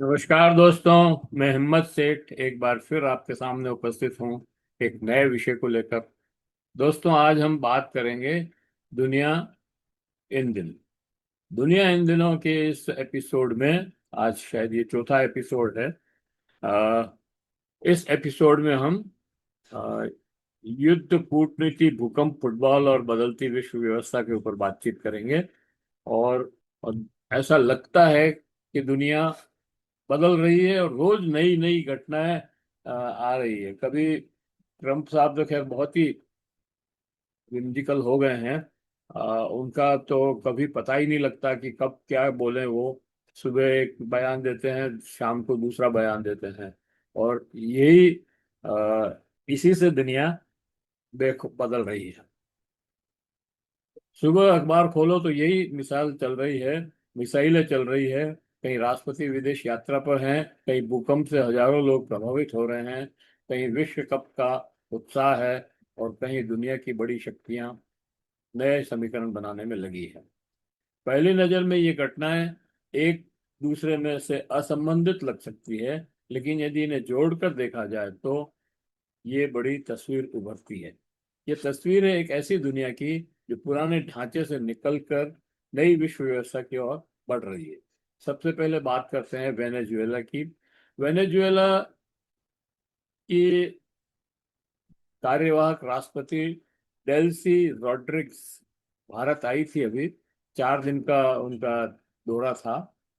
नमस्कार दोस्तों। मैं हिम्मत सेठ एक बार फिर आपके सामने उपस्थित हूँ एक नए विषय को लेकर। दोस्तों, आज हम बात करेंगे दुनिया इन दिन दुनिया इन दिनों के इस एपिसोड में। आज शायद ये चौथा एपिसोड है। अ, इस एपिसोड में हम अ, युद्ध, कूटनीति, भूकंप, फुटबॉल और बदलती विश्व व्यवस्था के ऊपर बातचीत करेंगे। और ऐसा लगता है कि दुनिया बदल रही है और रोज नई नई घटनाएं आ रही है। कभी ट्रम्प साहब तो खैर बहुत ही विम्जिकल हो गए हैं। उनका तो कभी पता ही नहीं लगता कि कब क्या बोले वो। सुबह एक बयान देते हैं, शाम को दूसरा बयान देते हैं। और यही इसी से दुनिया बेख बदल रही है। सुबह अखबार खोलो तो यही मिसाल चल रही है। मिसाइलें चल रही है। कहीं राष्ट्रपति विदेश यात्रा पर हैं, कहीं भूकंप से हजारों लोग प्रभावित हो रहे हैं, कहीं विश्व कप का उत्साह है, और कहीं दुनिया की बड़ी शक्तियां नए समीकरण बनाने में लगी है। पहली नजर में ये घटनाएं एक दूसरे में से असंबंधित लग सकती है, लेकिन यदि इन्हें जोड़कर देखा जाए तो ये बड़ी तस्वीर उभरती है। ये तस्वीर है एक ऐसी दुनिया की जो पुराने ढांचे से निकलकर नई विश्व व्यवस्था की ओर बढ़ रही है। सबसे पहले बात करते हैं वेनेजुएला की। वेनेजुएला की कार्यवाहक राष्ट्रपति डेल्सी रॉड्रिग्स भारत आई थी अभी। 4 दिन का उनका दौरा था।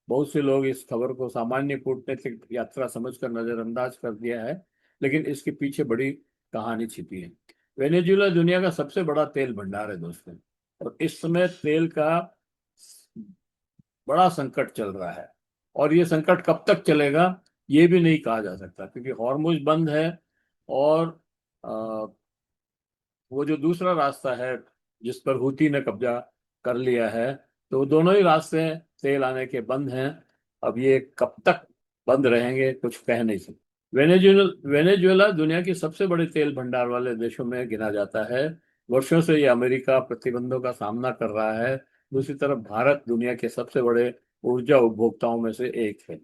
बहुत से लोग इस खबर को सामान्य कूटनीतिक यात्रा समझकर नजरअंदाज कर दिया है, लेकिन इसके पीछे बड़ी कहानी छिपी है। वेनेजुएला दुनिया का सबसे बड़ा तेल भंडार है दोस्तों, और इस समय तेल का बड़ा संकट चल रहा है। और ये संकट कब तक चलेगा ये भी नहीं कहा जा सकता, क्योंकि हॉर्मुज बंद है। और वो जो दूसरा रास्ता है जिस पर हुती ने कब्जा कर लिया है, तो दोनों ही रास्ते तेल आने के बंद हैं। अब ये कब तक बंद रहेंगे कुछ कह नहीं सकते। वेनेजुएला वेनेजुएला दुनिया की सबसे बड़े तेल भंडार वाले देशों में गिना जाता है। वर्षों से ये अमेरिका प्रतिबंधों का सामना कर रहा है। दूसरी तरफ भारत दुनिया के सबसे बड़े ऊर्जा उपभोक्ताओं में से एक है।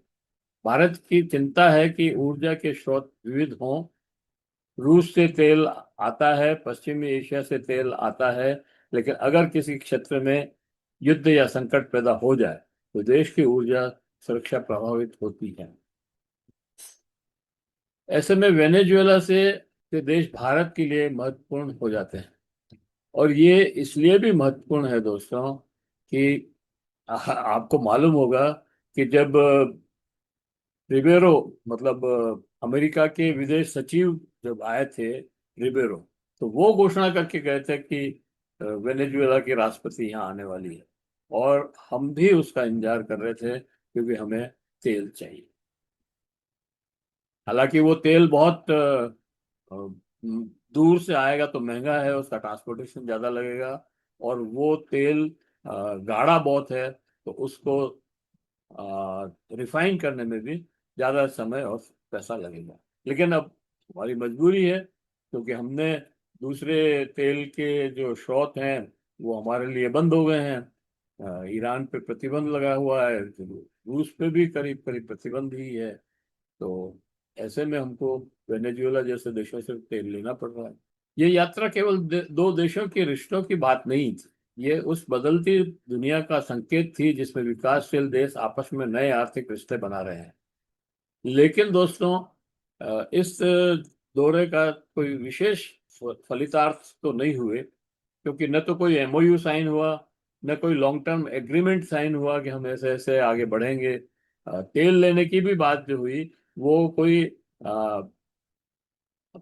भारत की चिंता है कि ऊर्जा के स्रोत विविध हों। रूस से तेल आता है, पश्चिमी एशिया से तेल आता है, लेकिन अगर किसी क्षेत्र में युद्ध या संकट पैदा हो जाए तो देश की ऊर्जा सुरक्षा प्रभावित होती है। ऐसे में वेनेजुएला से देश भारत के लिए महत्वपूर्ण हो जाते हैं। और ये इसलिए भी महत्वपूर्ण है दोस्तों कि आपको मालूम होगा कि जब रिबेरो, मतलब अमेरिका के विदेश सचिव जब आए थे रिबेरो, तो वो घोषणा करके गए थे कि वेनेजुएला की राष्ट्रपति यहाँ आने वाली है। और हम भी उसका इंतजार कर रहे थे क्योंकि हमें तेल चाहिए। हालांकि वो तेल बहुत दूर से आएगा तो महंगा है, उसका ट्रांसपोर्टेशन ज़्यादा लगेगा। और वो तेल गाढ़ा बहुत है, तो उसको रिफाइन करने में भी ज़्यादा समय और पैसा लगेगा। लेकिन अब हमारी मजबूरी है, क्योंकि हमने दूसरे तेल के जो स्रोत हैं वो हमारे लिए बंद हो गए हैं। ईरान पे प्रतिबंध लगा हुआ है, रूस पे भी करीब करीब प्रतिबंध ही है। तो ऐसे में हमको वेनेजुएला जैसे देशों से तेल लेना पड़ रहा है। ये यात्रा केवल दो देशों के रिश्तों की बात नहीं थी। ये उस बदलती दुनिया का संकेत थी जिसमें विकासशील देश आपस में नए आर्थिक रिश्ते बना रहे हैं। लेकिन दोस्तों, इस दौरे का कोई विशेष फलितार्थ तो नहीं हुए, क्योंकि न तो कोई एमओयू साइन हुआ, न कोई लॉन्ग टर्म एग्रीमेंट साइन हुआ कि हम ऐसे ऐसे आगे बढ़ेंगे। तेल लेने की भी बात जो हुई वो कोई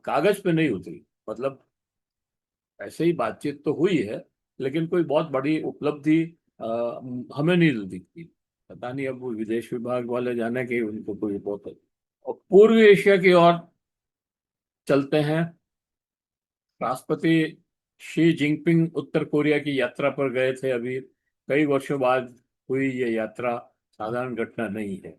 कागज पे नहीं उतरी। मतलब ऐसे ही बातचीत तो हुई है, लेकिन कोई बहुत बड़ी उपलब्धि अ, हमें नहीं दिखती। पता नहीं, अब वो विदेश विभाग वाले जाने के उनको कोई बहुत। और पूर्वी एशिया की ओर चलते हैं। राष्ट्रपति शी जिनपिंग उत्तर कोरिया की यात्रा पर गए थे अभी। कई वर्षों बाद हुई ये यात्रा साधारण घटना नहीं है।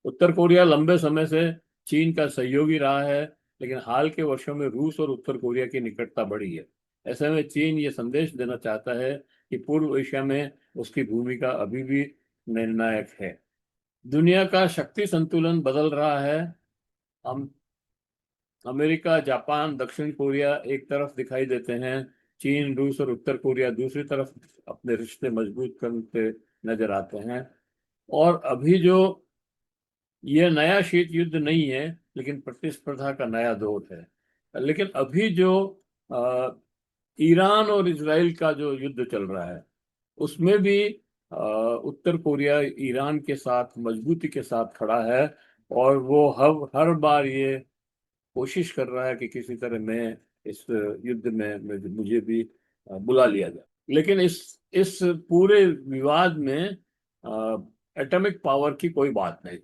उत्तर कोरिया लंबे समय से चीन का सहयोगी रहा है, लेकिन हाल के वर्षों में रूस और उत्तर कोरिया की निकटता बढ़ी है। ऐसे में चीन ये संदेश देना चाहता है कि पूर्व एशिया में उसकी भूमिका अभी भी निर्णायक है। दुनिया का शक्ति संतुलन बदल रहा है। हम अमेरिका, जापान, दक्षिण कोरिया एक तरफ दिखाई देते हैं, चीन, रूस और उत्तर कोरिया दूसरी तरफ अपने रिश्ते मजबूत करते नजर आते हैं। और अभी जो ये नया शीत युद्ध नहीं है, लेकिन प्रतिस्पर्धा का नया दौर है। लेकिन अभी जो अ, ईरान और इसराइल का जो युद्ध चल रहा है, उसमें भी उत्तर कोरिया ईरान के साथ मजबूती के साथ खड़ा है। और वो हर हर बार ये कोशिश कर रहा है कि किसी तरह मैं इस युद्ध में मुझे भी बुला लिया जाए। लेकिन इस पूरे विवाद में एटॉमिक पावर की कोई बात नहीं।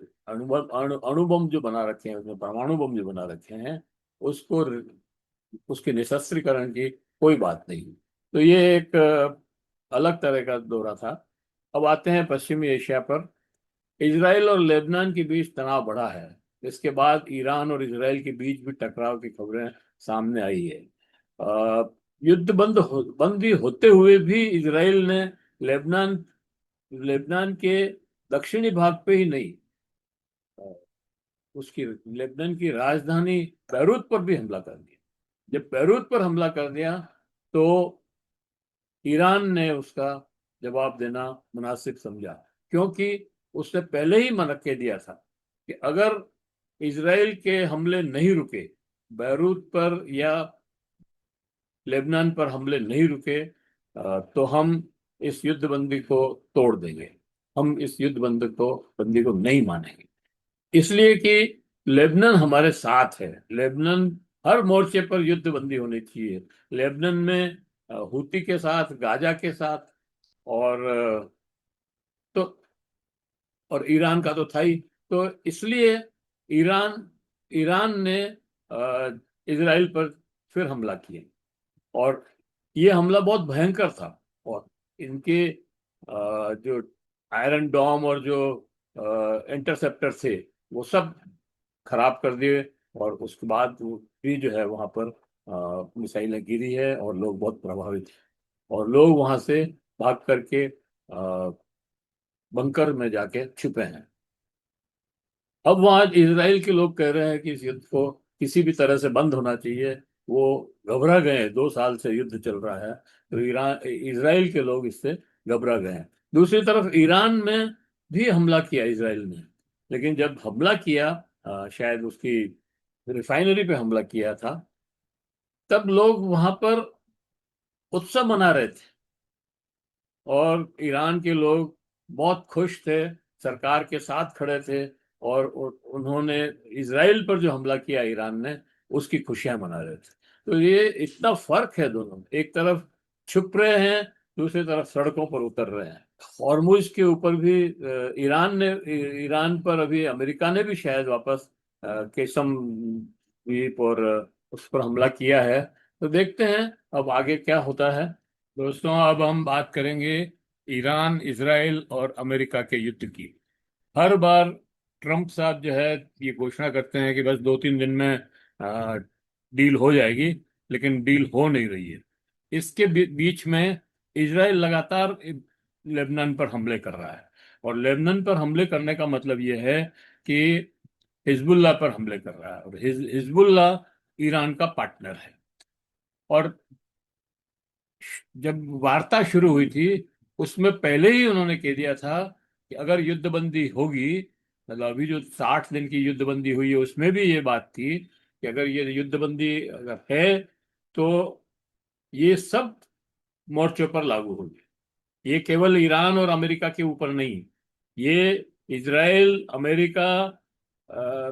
अणुबम जो बना रखे हैं, उसमें परमाणु बम जो बना रखे हैं, उसको उसके निशस्त्रीकरण की कोई बात नहीं। तो ये एक अलग तरह का दौरा था। अब आते हैं पश्चिमी एशिया पर। इसराइल और लेबनान के बीच तनाव बढ़ा है। इसके बाद ईरान और इसराइल के बीच भी टकराव की खबरें सामने आई है। युद्ध बंदी होते हुए भी इसराइल ने लेबनान लेबनान के दक्षिणी भाग पे ही नहीं, अ, उसकी लेबनान की राजधानी बैरूत पर भी हमला कर दिया। जब बैरूत पर हमला कर दिया, तो ईरान ने उसका जवाब देना मुनासिब समझा, क्योंकि उसने पहले ही मना के दिया था कि अगर इसराइल के हमले नहीं रुके, बैरूत पर या लेबनान पर हमले नहीं रुके, तो हम इस युद्ध बंदी को तोड़ देंगे। हम इस युद्ध बंदी को नहीं मानेंगे। इसलिए कि लेबनान हमारे साथ है। लेबनान हर मोर्चे पर युद्ध बंदी होनी चाहिए। लेबनान में हूती के साथ, गाजा के साथ, और तो और ईरान का तो था ही। तो इसलिए ईरान ईरान ने इजराइल पर फिर हमला किया। और ये हमला बहुत भयंकर था। और इनके जो आयरन डॉम और जो इंटरसेप्टर थे, वो सब खराब कर दिए। और उसके बाद वो भी जो है वहां पर मिसाइलें गिरी है और लोग बहुत प्रभावित हैं। और लोग वहां से भाग करके बंकर में जाके छुपे हैं। अब वहां इजराइल के लोग कह रहे हैं कि इस युद्ध को किसी भी तरह से बंद होना चाहिए। वो घबरा गए हैं, 2 साल से युद्ध चल रहा है, तो ईरान इजराइल के लोग इससे घबरा गए हैं। दूसरी तरफ ईरान में भी हमला किया इजराइल ने। लेकिन जब हमला किया, शायद उसकी रिफाइनरी पे हमला किया था, तब लोग वहां पर उत्सव मना रहे थे। और ईरान के लोग बहुत खुश थे, सरकार के साथ खड़े थे। और उन्होंने इजराइल पर जो हमला किया ईरान ने, उसकी खुशियां मना रहे थे। तो ये इतना फर्क है दोनों में। एक तरफ छुप रहे हैं, दूसरी तरफ सड़कों पर उतर रहे हैं। हॉर्मुज के ऊपर भी ईरान पर अभी अमेरिका ने भी शायद वापस केसम द्वीप और उस पर हमला किया है। तो देखते हैं अब आगे क्या होता है। दोस्तों, अब हम बात करेंगे ईरान, इसराइल और अमेरिका के युद्ध की। हर बार ट्रंप साहब जो है ये घोषणा करते हैं कि बस 2-3 दिन में डील हो जाएगी, लेकिन डील हो नहीं रही है। इसके बीच में इसराइल लगातार लेबनान पर हमले कर रहा है। और लेबनान पर हमले करने का मतलब ये है कि हिजबुल्लाह पर हमले कर रहा है। और हिजबुल्लाह ईरान का पार्टनर है। और जब वार्ता शुरू हुई थी, उसमें पहले ही उन्होंने कह दिया था कि अगर युद्धबंदी होगी, मतलब अभी जो 60 दिन की युद्धबंदी हुई है, उसमें भी ये बात थी कि अगर ये युद्धबंदी अगर है, तो ये सब मोर्चों पर लागू होगी। ये केवल ईरान और अमेरिका के ऊपर नहीं, ये इजराइल, अमेरिका, अ,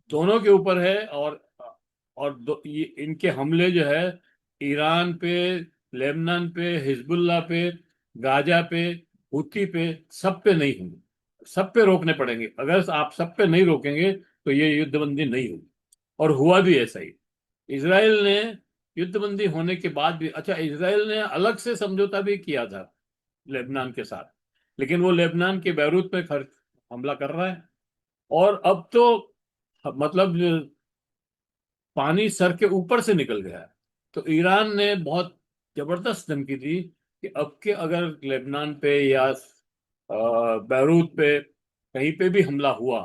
दोनों के ऊपर है। और ये इनके हमले जो है ईरान पे, लेबनान पे, हिजबुल्लाह पे, गाजा पे, हुती पे, सब पे नहीं होंगे। सब पे रोकने पड़ेंगे। अगर आप सब पे नहीं रोकेंगे, तो ये युद्धबंदी नहीं होगी। और हुआ भी ऐसा ही। इसराइल ने युद्धबंदी होने के बाद भी, अच्छा, इसराइल ने अलग से समझौता भी किया था लेबनान के साथ, लेकिन वो लेबनान के बैरूत पे खर्च हमला कर रहा है। और अब तो मतलब पानी सर के ऊपर से निकल गया है। तो ईरान ने बहुत जबरदस्त धमकी दी कि अब के अगर लेबनान पे या बैरूत पे कहीं पे भी हमला हुआ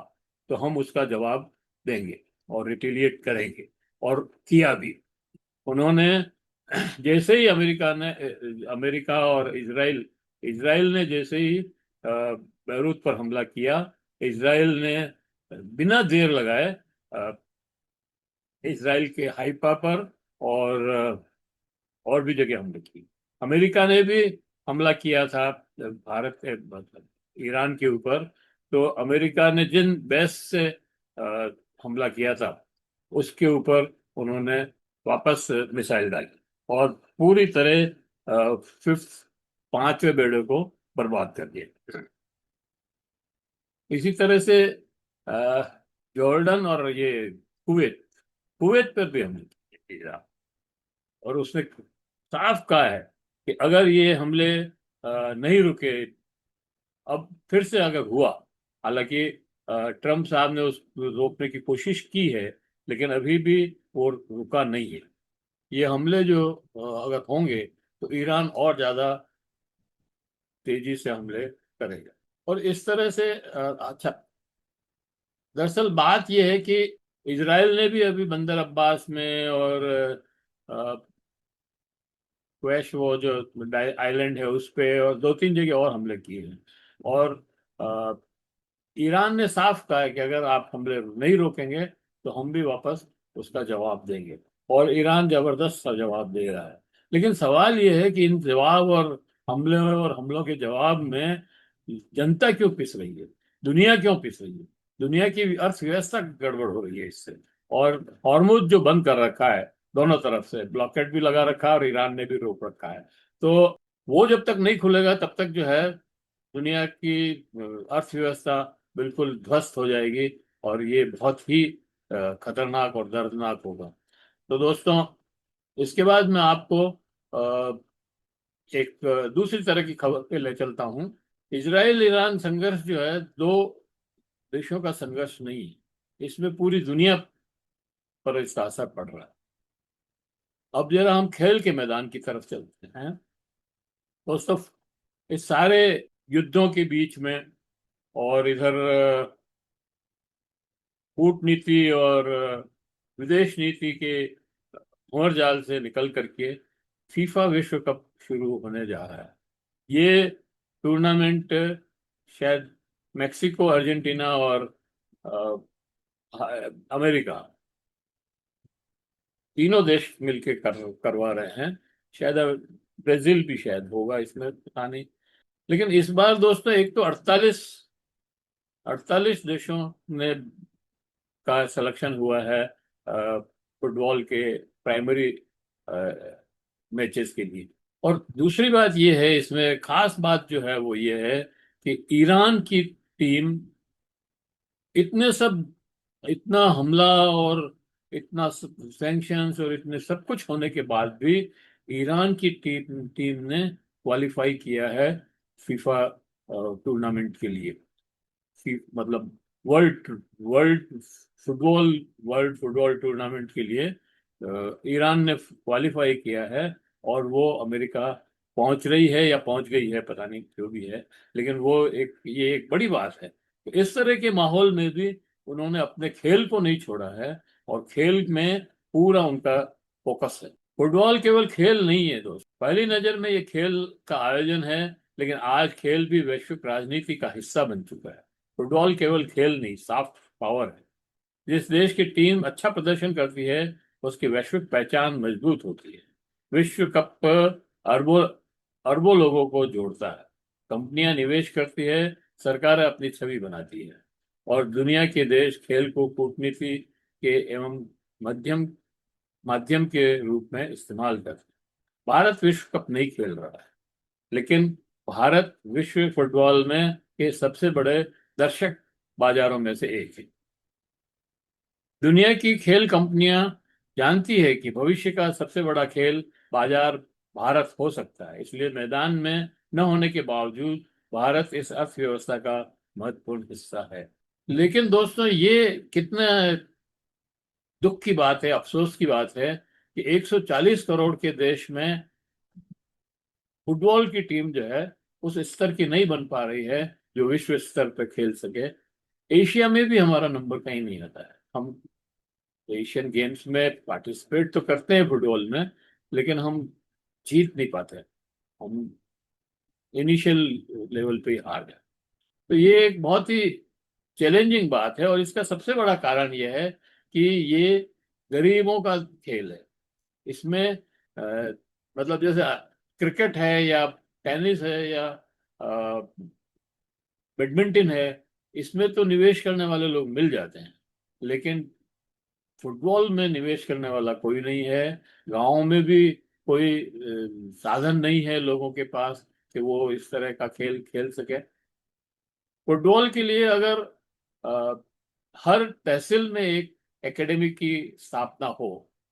तो हम उसका जवाब देंगे और रिटेलिएट करेंगे, और किया भी उन्होंने। जैसे ही अमेरिका और इसराइल इसराइल ने जैसे ही बैरूत पर हमला किया, इसराइल ने बिना देर लगाए इसराइल के हाइफा पर और और भी जगह हमले की। अमेरिका ने भी हमला किया था भारत के मतलब ईरान के ऊपर। तो अमेरिका ने जिन बेस से हमला किया था उसके ऊपर उन्होंने वापस मिसाइल डाली और पूरी तरह फिफ्थ पांचवें बेड़े को बर्बाद कर दिया। इसी तरह से अ, जॉर्डन और ये कुवैत कुवैत पर भी हमले किए, और उसने साफ कहा है कि अगर ये हमले नहीं रुके, अब फिर से अगर हुआ, हालांकि ट्रम्प साहब ने उस रोकने की कोशिश की है, लेकिन अभी भी वो रुका नहीं है। ये हमले जो अगर होंगे तो ईरान और ज्यादा तेजी से हमले करेगा। और इस तरह से अच्छा, दरअसल बात यह है कि इजराइल ने भी अभी बंदर अब्बास में और क्वैश वो जो आइलैंड है उस पे और दो तीन जगह और हमले किए हैं। और अ, ईरान ने साफ कहा है कि अगर आप हमले नहीं रोकेंगे तो हम भी वापस उसका जवाब देंगे, और ईरान जबरदस्त सा जवाब दे रहा है। लेकिन सवाल यह है कि इन जवाब और हमलों के जवाब में जनता क्यों पिस रही है, दुनिया क्यों पिस रही है? दुनिया की अर्थव्यवस्था गड़बड़ हो रही है इससे। और हॉर्मुज जो बंद कर रखा है, दोनों तरफ से ब्लॉकेट भी लगा रखा है और ईरान ने भी रोक रखा है। तो वो जब तक नहीं खुलेगा तब तक जो है दुनिया की अर्थव्यवस्था बिल्कुल ध्वस्त हो जाएगी, और ये बहुत ही खतरनाक और दर्दनाक होगा। तो दोस्तों, इसके बाद मैं आपको एक दूसरी तरह की खबर पे ले चलता हूँ। इजराइल ईरान संघर्ष जो है दो देशों का संघर्ष नहीं है, इसमें पूरी दुनिया पर इसका असर पड़ रहा है। अब जरा हम खेल के मैदान की तरफ चलते हैं दोस्तों। इस सारे युद्धों के बीच में और इधर कूटनीति और विदेश नीति के भंवर जाल से निकल करके फीफा विश्व कप शुरू होने जा रहा है। ये टूर्नामेंट शायद मेक्सिको, अर्जेंटीना और अ, अमेरिका, तीनों देश मिलके करवा रहे हैं। शायद ब्राजील भी शायद होगा इसमें, पता नहीं। लेकिन इस बार दोस्तों एक तो 48 देशों ने का सिलेक्शन हुआ है फुटबॉल के प्राइमरी मैचेस के लिए। और दूसरी बात यह है, इसमें खास बात जो है वो ये है कि ईरान की टीम इतने सब इतना हमला और इतना सैंक्शंस और इतने सब कुछ होने के बाद भी ईरान की टीम ने क्वालिफाई किया है फीफा टूर्नामेंट के लिए। मतलब world world world football tournament के लिए ईरान ने क्वालिफाई किया है। और वो अमेरिका पहुंच रही है या पहुंच गई है, पता नहीं जो भी है, लेकिन वो ये एक बड़ी बात है। तो इस तरह के माहौल में भी उन्होंने अपने खेल को नहीं छोड़ा है, और खेल में पूरा उनका फोकस है। फुटबॉल केवल खेल नहीं है दोस्त, पहली नजर में ये खेल का आयोजन है, लेकिन आज खेल भी वैश्विक राजनीति का हिस्सा बन चुका है। फुटबॉल केवल खेल नहीं, सॉफ्ट पावर है। जिस देश की टीम अच्छा प्रदर्शन करती है उसकी वैश्विक पहचान मजबूत होती है। विश्व कप अरबों अरबों लोगों को जोड़ता है। कंपनियां निवेश करती है, सरकारें अपनी छवि बनाती है, और दुनिया के देश खेल को कूटनीति के एवं मध्यम माध्यम के रूप में इस्तेमाल करते हैं। भारत विश्व कप नहीं खेल रहा है, लेकिन भारत विश्व फुटबॉल में के सबसे बड़े दर्शक बाजारों में से एक है। दुनिया की खेल कंपनियां जानती है कि भविष्य का सबसे बड़ा खेल बाजार भारत हो सकता है, इसलिए मैदान में न होने के बावजूद भारत इस अर्थव्यवस्था का महत्वपूर्ण हिस्सा है। लेकिन दोस्तों, ये कितना दुख की बात है, अफसोस की बात है कि 140 करोड़ के देश में फुटबॉल की टीम जो है उस स्तर की नहीं बन पा रही है जो विश्व स्तर पर खेल सके। एशिया में भी हमारा नंबर कहीं नहीं आता है। हम एशियन गेम्स में पार्टिसिपेट तो करते हैं फुटबॉल में, लेकिन हम जीत नहीं पाते। हम इनिशियल लेवल पे ही हार गए। तो ये एक बहुत ही चैलेंजिंग बात है, और इसका सबसे बड़ा कारण यह है कि ये गरीबों का खेल है। इसमें मतलब जैसे क्रिकेट है या टेनिस है या बैडमिंटन है, इसमें तो निवेश करने वाले लोग मिल जाते हैं, लेकिन फुटबॉल में निवेश करने वाला कोई नहीं है। गांव में भी कोई साधन नहीं है लोगों के पास कि वो इस तरह का खेल खेल सके। फुटबॉल के लिए अगर अ, हर तहसील में एक एकेडमी की स्थापना हो,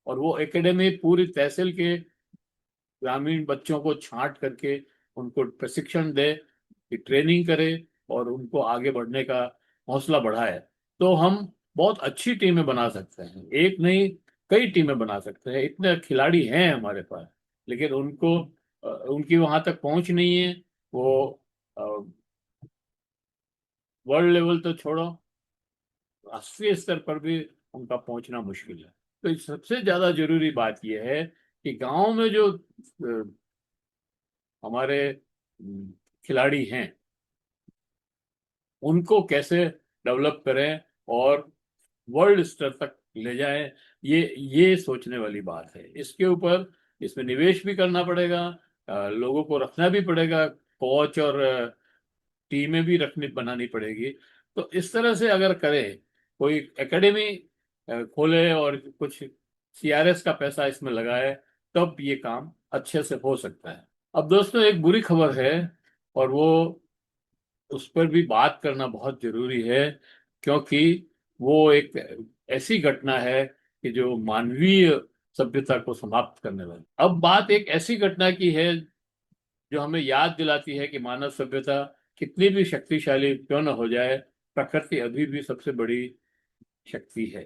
और वो एकेडमी पूरी तहसील के ग्रामीण बच्चों को छांट करके उनको प्रशिक्षण दे, कि ट्रेनिंग करे और उनको आगे बढ़ने का हौसला बढ़ाए, तो हम बहुत अच्छी टीमें बना सकते हैं। एक नहीं, कई टीमें बना सकते हैं। इतने खिलाड़ी हैं हमारे पास, लेकिन उनको उनकी वहां तक पहुंच नहीं है। वो वर्ल्ड लेवल तो छोड़ो, राष्ट्रीय स्तर पर भी उनका पहुंचना मुश्किल है। तो इस सबसे ज्यादा जरूरी बात यह है कि गांव में जो हमारे खिलाड़ी हैं, उनको कैसे डेवलप करें और वर्ल्ड स्तर तक ले जाएं, ये सोचने वाली बात है। इसके ऊपर, इसमें निवेश भी करना पड़ेगा, लोगों को रखना भी पड़ेगा, कोच और टीमें भी रखनी बनानी पड़ेगी। तो इस तरह से अगर करें, कोई एकेडमी खोले और कुछ सीआरएस का पैसा इसमें लगाए, तब ये काम अच्छे से हो सकता है। अब दोस्तों, एक बुरी खबर है, और वो उस पर भी बात करना बहुत जरूरी है, क्योंकि वो एक ऐसी घटना है कि जो मानवीय सभ्यता को समाप्त करने वाली। अब बात एक ऐसी घटना की है जो हमें याद दिलाती है कि मानव सभ्यता कितनी भी शक्तिशाली क्यों न हो जाए, प्रकृति अभी भी सबसे बड़ी शक्ति है।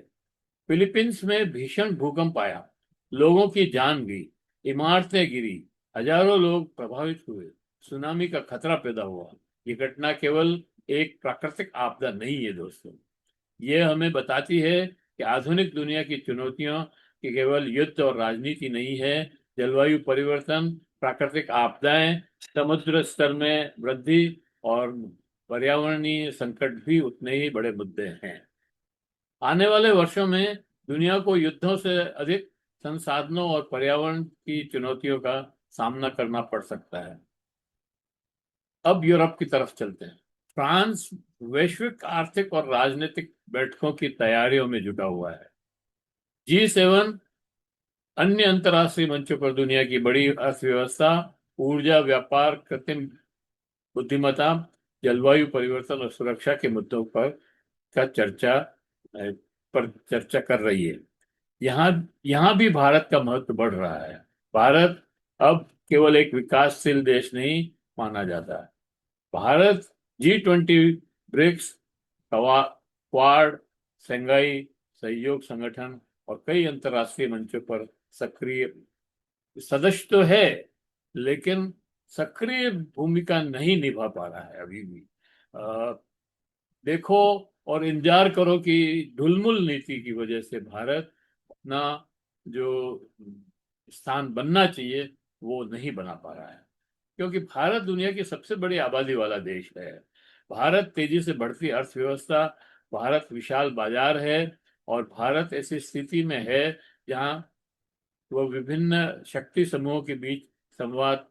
फिलीपींस में भीषण भूकंप आया, लोगों की जान गई, इमारतें गिरी, हजारों लोग प्रभावित हुए, सुनामी का खतरा पैदा हुआ। ये घटना केवल एक प्राकृतिक आपदा नहीं है दोस्तों, ये हमें बताती है कि आधुनिक दुनिया की चुनौतियां कि केवल युद्ध और राजनीति नहीं है। जलवायु परिवर्तन, प्राकृतिक आपदाएं, समुद्र स्तर में वृद्धि और पर्यावरणीय संकट भी उतने ही बड़े मुद्दे हैं। आने वाले वर्षों में दुनिया को युद्धों से अधिक संसाधनों और पर्यावरण की चुनौतियों का सामना करना पड़ सकता है। अब यूरोप की तरफ चलते हैं। फ्रांस वैश्विक आर्थिक और राजनीतिक बैठकों की तैयारियों में जुटा हुआ है। G7 अन्य अंतर्राष्ट्रीय मंचों पर दुनिया की बड़ी अर्थव्यवस्था, ऊर्जा, व्यापार, कृत्रिम बुद्धिमत्ता, जलवायु परिवर्तन और सुरक्षा के मुद्दों पर का चर्चा पर चर्चा कर रही है। यहाँ यहाँ भी भारत का महत्व बढ़ रहा है। भारत अब केवल एक विकासशील देश नहीं माना जाता है। Bharat G20, BRICS, quad, Shanghai सहयोग संगठन और कई अंतर्राष्ट्रीय मंचों पर सक्रिय सदस्य तो है, लेकिन सक्रिय भूमिका नहीं निभा पा रहा है अभी भी। अ, देखो और इंतजार करो कि ढुलमुल नीति की वजह से भारत अपना जो स्थान बनना चाहिए वो नहीं बना पा रहा है, क्योंकि भारत दुनिया की सबसे बड़ी आबादी वाला देश है। भारत तेजी से बढ़ती अर्थव्यवस्था, भारत विशाल बाजार है, और भारत ऐसी स्थिति में है जहां वह विभिन्न शक्ति समूहों के बीच संवाद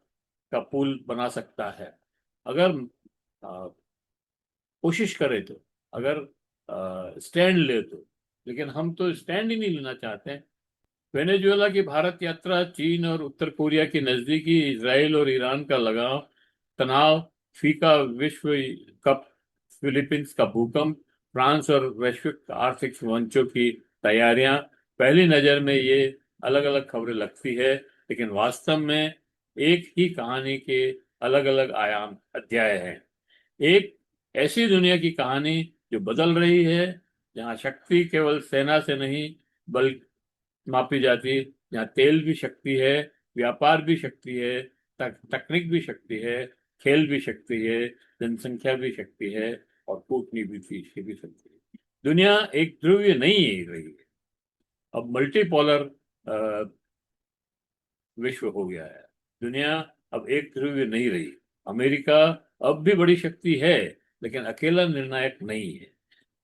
का पुल बना सकता है, अगर कोशिश करे तो, अगर स्टैंड ले तो। लेकिन हम तो स्टैंड ही नहीं लेना चाहते हैं। वेनेजुएला की भारत यात्रा, चीन और उत्तर कोरिया की नजदीकी, इजराइल और ईरान का लगाव, तनाव, फीका विश्व कप, फिलीपींस का भूकंप, फ्रांस और वैश्विक आर्थिक मंचों की तैयारियां, पहली नजर में ये अलग अलग खबरें लगती है, लेकिन वास्तव में एक ही कहानी के अलग अलग आयाम अध्याय हैं। एक ऐसी दुनिया की कहानी जो बदल रही है, जहाँ शक्ति केवल सेना से नहीं बल मापी जाती, जहाँ तेल भी शक्ति है, व्यापार भी शक्ति है, तकनीक भी शक्ति है, खेल भी शक्ति है, जनसंख्या भी शक्ति है, और कूटनीति भी शक्ति है। दुनिया एक ध्रुवीय नहीं रही है, अब मल्टीपोलर विश्व हो गया है। दुनिया अब एक ध्रुवीय नहीं रही। अमेरिका अब भी बड़ी शक्ति है, लेकिन अकेला निर्णायक नहीं है।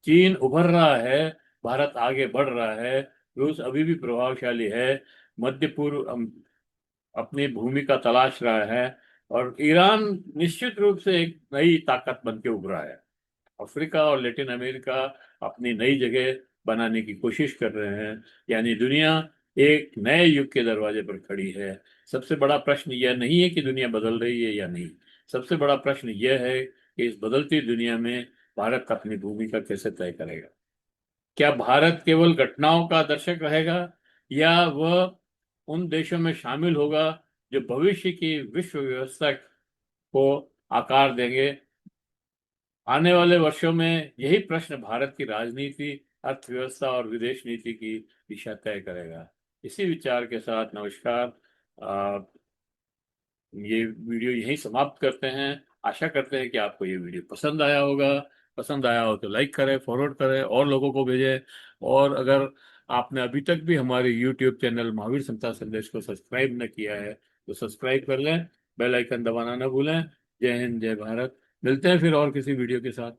चीन उभर रहा है, भारत आगे बढ़ रहा है, रूस अभी भी प्रभावशाली है, मध्य पूर्व अपनी भूमिका तलाश रहा है, और ईरान निश्चित रूप से एक नई ताकत बन के उभरा है। अफ्रीका और लैटिन अमेरिका अपनी नई जगह बनाने की कोशिश कर रहे हैं। यानी दुनिया एक नए युग के दरवाजे पर खड़ी है। सबसे बड़ा प्रश्न यह नहीं है कि दुनिया बदल रही है या नहीं। सबसे बड़ा प्रश्न यह है कि इस बदलती दुनिया में भारत अपनी भूमिका कैसे तय करेगा। क्या भारत केवल घटनाओं का दर्शक रहेगा, या वह उन देशों में शामिल होगा जो भविष्य की विश्व व्यवस्था को आकार देंगे। आने वाले वर्षों में यही प्रश्न भारत की राजनीति, अर्थव्यवस्था और विदेश नीति की दिशा तय करेगा। इसी विचार के साथ नमस्कार। आ, ये वीडियो यहीं समाप्त करते हैं। आशा करते हैं कि आपको ये वीडियो पसंद आया होगा। पसंद आया हो तो लाइक करें, फॉरवर्ड करें और लोगों को भेजें। और अगर आपने अभी तक भी हमारे यूट्यूब चैनल महावीर समता संदेश को सब्सक्राइब न किया है तो सब्सक्राइब कर लें, बेल आइकन दबाना न भूलें। जय हिंद, जय भारत। मिलते हैं फिर और किसी वीडियो के साथ।